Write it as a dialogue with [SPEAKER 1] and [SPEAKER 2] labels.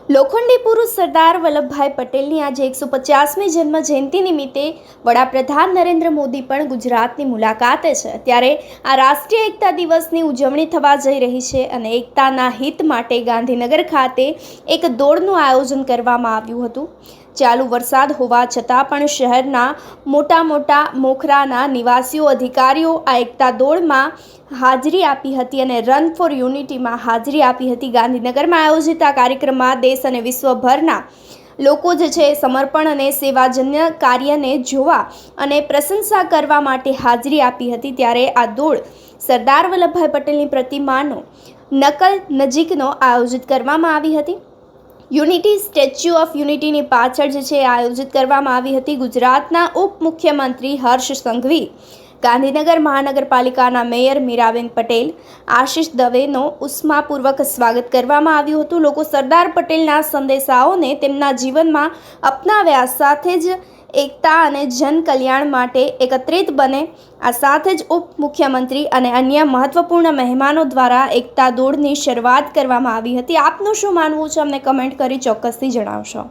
[SPEAKER 1] લોખંડી પુરુષ સરદાર વલ્લભભાઈ પટેલની આજે 150મી જન્મ જયંતિ નિમિત્તે વડાપ્રધાન નરેન્દ્ર મોદી પણ ગુજરાતની મુલાકાતે છે। ત્યારે આ રાષ્ટ્રીય એકતા દિવસની ઉજવણી થવા જઈ રહી છે અને એકતાના હિત માટે ગાંધીનગર ખાતે એક દોડનું આયોજન કરવામાં આવ્યું હતું। ચાલુ વરસાદ હોવા છતાં પણ શહેરના મોટા મોખરાના નિવાસીઓ અધિકારીઓ આ એકતા દોડમાં હાજરી આપી હતી અને રન ફોર યુનિટીમાં હાજરી આપી હતી। ગાંધીનગરમાં આયોજિત આ કાર્યક્રમમાં દેશ અને વિશ્વભરના લોકો જે છે સમર્પણ અને સેવાજન્ય કાર્યને જોવા અને પ્રશંસા કરવા માટે હાજરી આપી હતી। ત્યારે આ દોડ સરદાર વલ્લભભાઈ પટેલની પ્રતિમાનો નકલ નજીકનો આયોજિત કરવામાં આવી હતી। યુનિટી સ્ટેચ્યુ ઓફ યુનિટીની પાછળ જે છે આયોજિત કરવામાં આવી હતી। ગુજરાતના ઉપમુખ્યમંત્રી હર્ષ સંઘવી, ગાંધીનગર મહાનગરપાલિકાના મેયર મીરાબેન પટેલ, આશિષ દવેનો ઉષ્માપૂર્વક સ્વાગત કરવામાં આવ્યું હતું। લોકો સરદાર પટેલના સંદેશાઓને તેમના જીવનમાં અપનાવ્યા, સાથે જ એકતા અને જન કલ્યાણ માટે એકત્રિત બને। આ સાથે જ ઉપમુખ્યમંત્રી અને અન્ય મહત્વપૂર્ણ મહેમાનો દ્વારા એકતા દોડની શરૂઆત કરવામાં આવી હતી। આપનું શું માનવું છે, અમને કમેન્ટ કરી ચોક્કસથી જણાવશો।